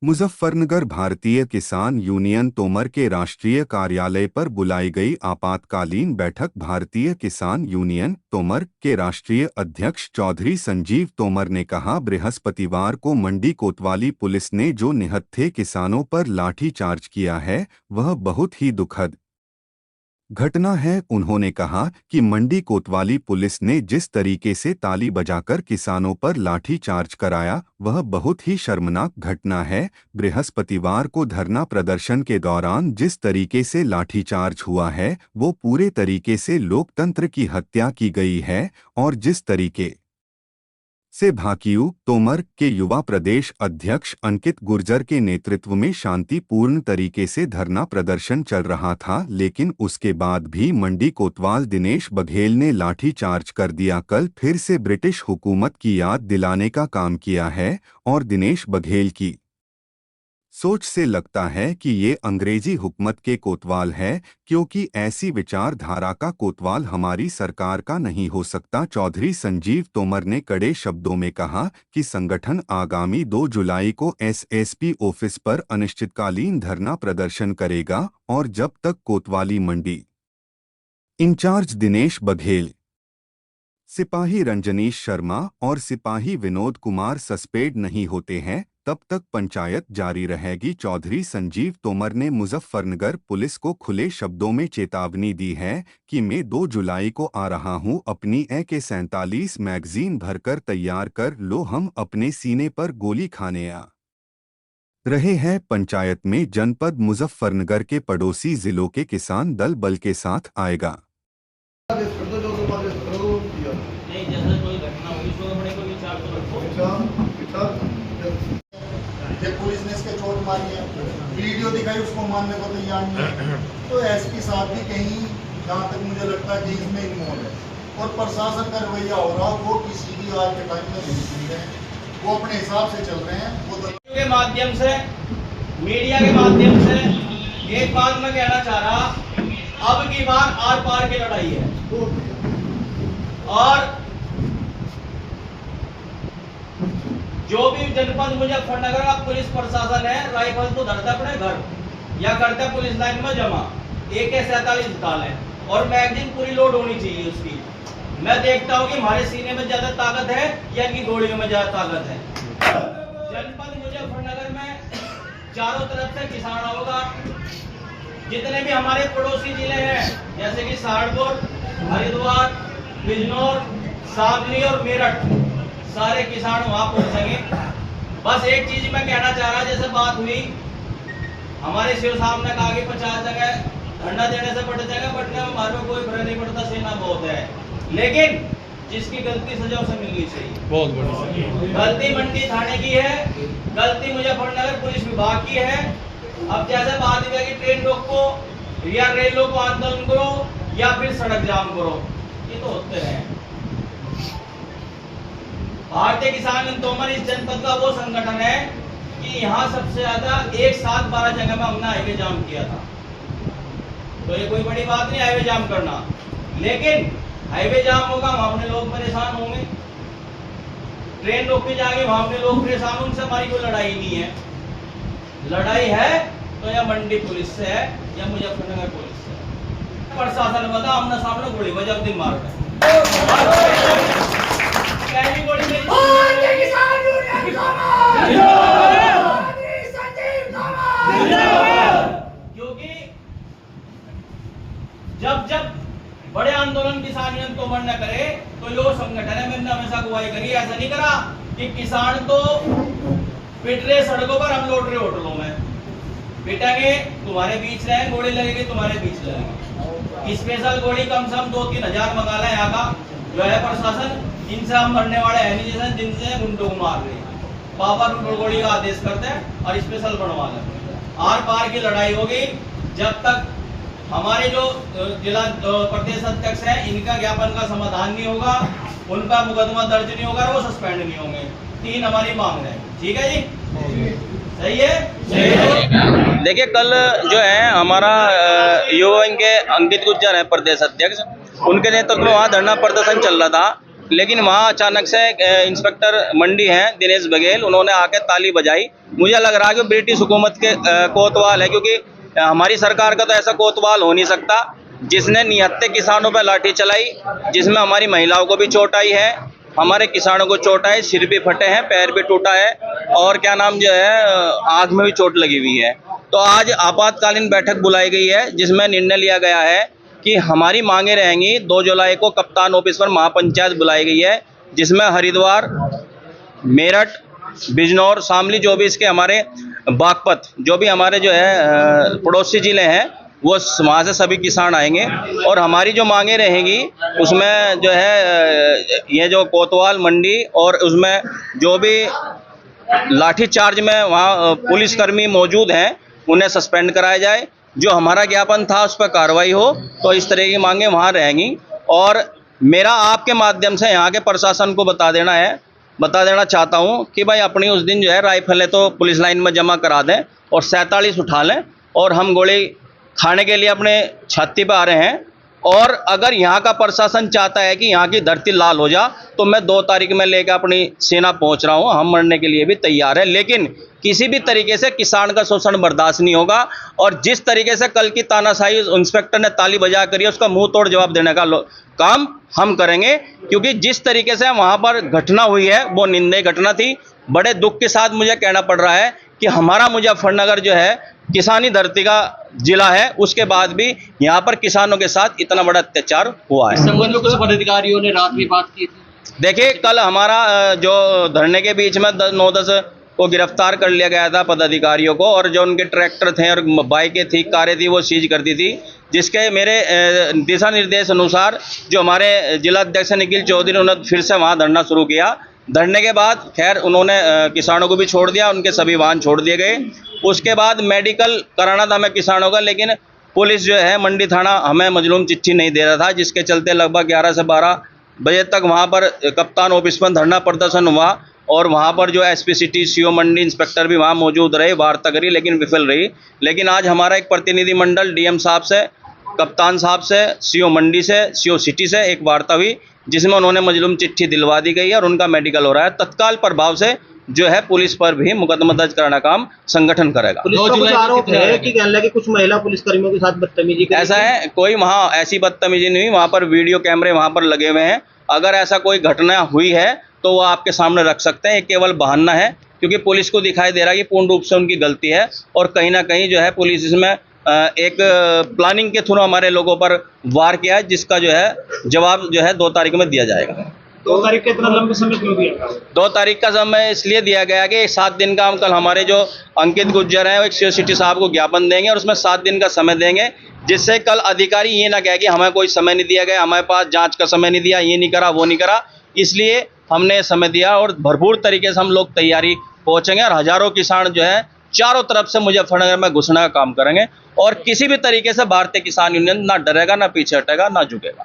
मुजफ्फरनगर भारतीय किसान यूनियन तोमर के राष्ट्रीय कार्यालय पर बुलाई गई आपातकालीन बैठक। भारतीय किसान यूनियन तोमर के राष्ट्रीय अध्यक्ष चौधरी संजीव तोमर ने कहा, बृहस्पतिवार को मंडी कोतवाली पुलिस ने जो निहत्थे किसानों पर लाठीचार्ज किया है वह बहुत ही दुखद घटना है। उन्होंने कहा कि मंडी कोतवाली पुलिस ने जिस तरीके से ताली बजाकर किसानों पर लाठीचार्ज कराया वह बहुत ही शर्मनाक घटना है। बृहस्पतिवार को धरना प्रदर्शन के दौरान जिस तरीके से लाठीचार्ज हुआ है वो पूरे तरीके से लोकतंत्र की हत्या की गई है और जिस तरीके से भाकियू तोमर के युवा प्रदेश अध्यक्ष अंकित गुर्जर के नेतृत्व में शांतिपूर्ण तरीके से धरना प्रदर्शन चल रहा था, लेकिन उसके बाद भी मंडी कोतवाल दिनेश बघेल ने लाठीचार्ज कर दिया। कल फिर से ब्रिटिश हुकूमत की याद दिलाने का काम किया है और दिनेश बघेल की सोच से लगता है कि ये अंग्रेजी हुकूमत के कोतवाल है, क्योंकि ऐसी विचारधारा का कोतवाल हमारी सरकार का नहीं हो सकता। चौधरी संजीव तोमर ने कड़े शब्दों में कहा कि संगठन आगामी 2 जुलाई को एसएसपी ऑफिस पर अनिश्चितकालीन धरना प्रदर्शन करेगा और जब तक कोतवाली मंडी इंचार्ज दिनेश बघेल, सिपाही रंजनीश शर्मा और सिपाही विनोद कुमार सस्पेंड नहीं होते हैं तब तक पंचायत जारी रहेगी। चौधरी संजीव तोमर ने मुजफ्फरनगर पुलिस को खुले शब्दों में चेतावनी दी है कि मैं 2 जुलाई को आ रहा हूं, अपनी AK-47 मैगजीन भरकर तैयार कर लो, हम अपने सीने पर गोली खाने आ रहे हैं। पंचायत में जनपद मुजफ्फरनगर के पड़ोसी जिलों के किसान दल बल के साथ आएगा। ये पुलिस ने इसके चोट मारी है, वीडियो दिखाई, उसको मानने को तैयार नहीं है। तो एसपी साहब भी कहीं, जहाँ तक मुझे लगता है कि इसमें इन्वॉल्व है और प्रशासन का रवैया हो रहा वो किसी भी आज के टाइम में नहीं सुन रहे हैं, वो अपने हिसाब से चल रहे हैं। वो के माध्यम से, मीडिया के माध्यम से एक बात मैं कहना चाह रहा, अब की बार आर पार की लड़ाई है और जो भी जनपद मुजफ्फरनगर का पुलिस प्रशासन है, राइफल तो धरता अपने घर या करता पुलिस लाइन में जमा, AK-47 डालें और मैगजीन पूरी लोड होनी चाहिए उसकी। मैं देखता हूँ कि हमारे सीने में ज्यादा ताकत है या इनकी गोलियों में ज्यादा ताकत है। जनपद मुजफ्फरनगर में चारों तरफ से किसान होगा, जितने भी हमारे पड़ोसी जिले हैं जैसे कि सहारनपुर, हरिद्वार, बिजनौर, शामली और मेरठ, सारे किसान वहां पहुंचेंगे। बस एक चीज मैं कहना चाह रहा, जैसे बात हुई हमारे शिव साहब ने कहा कि 50 जगह धरना देने से बढ़ जाएगा, बढ़ने में हमारे में कोई फर्क नहीं पड़ता, सेना बहुत है, लेकिन जिसकी गलती सजा उसे मिलनी चाहिए। बहुत बड़ी गलती मंडी थाने की है, गलती मुजफ्फरनगर पुलिस विभाग की है। अब जैसे बात हुई कि ट्रेन रोको या रेलों को आंदोलन करो या फिर सड़क जाम करो, ये तो होते हैं। भारतीय किसान तोमर इस जनपद का वो संगठन है कि यहाँ सबसे ज्यादा एक साथ 12 जगह में हमने हाईवे जाम किया था। तो ये कोई बड़ी बात नहीं हाईवे जाम करना, लेकिन हाईवे जाम होगा वहां अपने लोग परेशान होंगे, ट्रेन रोकी जाएगी वहां अपने लोग परेशान, उनसे हमारी कोई लड़ाई नहीं है। लड़ाई है तो या मंडी पुलिस से है या मुजफ्फरनगर पुलिस से। प्रशासन बता हमने सामने गोली बजा दिन मार रहे क्योंकि जब बड़े आंदोलन किसान यूनियन तोमर न करे तो यो संगठन है, मैंने हमेशा अगुवाई करी, ऐसा नहीं करा कि किसान तो पिट रहे सड़कों पर, हम लौट रहे होटलों में, पिटेंगे तुम्हारे बीच रहेंगे, गोली लगेगी तुम्हारे बीच लगेगी। स्पेशल गोली कम से कम 2-3 हजार मंगा लें। यहाँ का जो है प्रशासन, इनसे हम मरने वाले हैं नहीं, जैसे जिनसे गुंडों को मार रहे हैं, पावर गोली का आदेश करते हैं और स्पेशल बनवा लेते हैं। आर पार की लड़ाई होगी जब तक हमारे जो जिला प्रदेश अध्यक्ष हैं इनका ज्ञापन का समाधान नहीं होगा, उनका मुकदमा दर्ज नहीं होगा, वो सस्पेंड नहीं होंगे। 3 हमारी मांग है। ठीक है जी, सही है। देखिए कल जो है हमारा युवा विंग के अंकित गुर्जर है प्रदेश अध्यक्ष, उनके नेतृत्व में वहाँ धरना प्रदर्शन चल रहा था लेकिन वहाँ अचानक से इंस्पेक्टर मंडी हैं दिनेश बघेल, उन्होंने आके ताली बजाई। मुझे लग रहा है कि ब्रिटिश हुकूमत के कोतवाल है, क्योंकि हमारी सरकार का तो ऐसा कोतवाल हो नहीं सकता जिसने निहत्थे किसानों पर लाठी चलाई, जिसमें हमारी महिलाओं को भी चोट आई है, हमारे किसानों को चोट आई, सिर भी फटे हैं, पैर भी टूटा है और क्या नाम जो है आँख में भी चोट लगी हुई है। तो आज आपातकालीन बैठक बुलाई गई है, जिसमें निर्णय लिया गया है कि हमारी मांगे रहेंगी। 2 जुलाई को कप्तान ऑफिस पर महापंचायत बुलाई गई है, जिसमें हरिद्वार, मेरठ, बिजनौर, शामली, जो भी इसके हमारे बागपत, जो भी हमारे जो है पड़ोसी जिले हैं, वो वहाँ से सभी किसान आएंगे और हमारी जो मांगे रहेंगी उसमें जो है ये जो कोतवाल मंडी और उसमें जो भी लाठी चार्ज में वहाँ पुलिसकर्मी मौजूद हैं उन्हें सस्पेंड कराया जाए। जो हमारा ज्ञापन था उस पर कार्रवाई हो। तो इस तरह की मांगे वहाँ रहेंगी और मेरा आपके माध्यम से यहाँ के प्रशासन को बता देना चाहता हूँ कि भाई अपनी उस दिन जो है राइफलें तो पुलिस लाइन में जमा करा दें और 47 उठा लें और हम गोली खाने के लिए अपने छाती पर आ रहे हैं। और अगर यहाँ का प्रशासन चाहता है कि यहाँ की धरती लाल हो जा तो मैं 2 तारीख में लेकर अपनी सेना पहुँच रहा हूँ, हम मरने के लिए भी तैयार है, लेकिन किसी भी तरीके से किसान का शोषण बर्दाश्त नहीं होगा। और जिस तरीके से कल की तानाशाही इंस्पेक्टर ने ताली बजा करी, उसका मुंह तोड़ जवाब देने का काम हम करेंगे, क्योंकि जिस तरीके से वहाँ पर घटना हुई है वो निंदनीय घटना थी। बड़े दुख के साथ मुझे कहना पड़ रहा है कि हमारा मुजफ्फरनगर जो है किसानी धरती का जिला है, उसके बाद भी यहाँ पर किसानों के साथ इतना बड़ा अत्याचार हुआ है। संबंध में कुछ पदाधिकारियों ने रात में बात की थी। देखिए, कल हमारा जो धरने के बीच में 9-10 को गिरफ्तार कर लिया गया था पदाधिकारियों को, और जो उनके ट्रैक्टर थे और बाइकें थी, कारें थी, वो सीज कर दी थी, जिसके मेरे दिशा निर्देश अनुसार जो हमारे जिला अध्यक्ष निखिल चौधरी उन्होंने फिर से वहाँ धरना शुरू किया। धरने के बाद खैर उन्होंने किसानों को भी छोड़ दिया, उनके सभी वाहन छोड़ दिए गए। उसके बाद मेडिकल कराना था हमें किसानों का, लेकिन पुलिस जो है मंडी थाना हमें मजलूम चिट्ठी नहीं दे रहा था, जिसके चलते लगभग 11 से 12 बजे तक वहाँ पर कप्तान ऑफिस पर धरना प्रदर्शन हुआ। और वहाँ पर जो एसपी सिटी, सीओ मंडी, इंस्पेक्टर भी वहाँ मौजूद रहे, वार्ता करी, लेकिन विफल रही। लेकिन आज हमारा एक प्रतिनिधिमंडल डीएम साहब से, कप्तान साहब से, सीओ मंडी से, सीओ सिटी से एक वार्ता हुई, जिसमें उन्होंने मजलूम चिट्ठी दिलवा दी गई है और उनका मेडिकल हो रहा है। तत्काल प्रभाव से जो है पुलिस पर भी मुकदमा दर्ज कराना काम संगठन करेगा। पुलिस का कुछ आरोप है कि कहने लगे कुछ महिला पुलिसकर्मियों के साथ बदतमीजी की। ऐसा है, कोई वहाँ ऐसी बदतमीजी नहीं हुई, वहाँ पर वीडियो कैमरे वहाँ पर लगे हुए हैं। अगर ऐसा कोई घटना हुई है तो वो आपके सामने रख सकते हैं। ये केवल बहाना है, क्योंकि पुलिस को दिखाई दे रहा है कि पूर्ण रूप से उनकी गलती है और कहीं ना कहीं जो है पुलिस इसमें एक प्लानिंग के थ्रू हमारे लोगों पर वार किया है, जिसका जो है जवाब जो है 2 तारीख में दिया जाएगा। 2 तारीख का इतना लंबा समय क्यों दिया? 2 तारीख का समय इसलिए दिया गया कि 7 दिन का हम कल हमारे जो अंकित गुज्जर हैं वो एक सीओ सिटी साहब को ज्ञापन देंगे और उसमें 7 दिन का समय देंगे, जिससे कल अधिकारी ये ना कहे कि हमें कोई समय नहीं दिया गया, हमारे पास जांच का समय नहीं दिया, ये नहीं करा, वो नहीं करा। इसलिए हमने समय दिया और भरपूर तरीके से हम लोग तैयारी पहुँचेंगे और हजारों किसान जो है चारों तरफ से मुजफ्फरनगर में घुसने का काम करेंगे और किसी भी तरीके से भारतीय किसान यूनियन ना डरेगा, ना पीछे हटेगा, ना झुकेगा।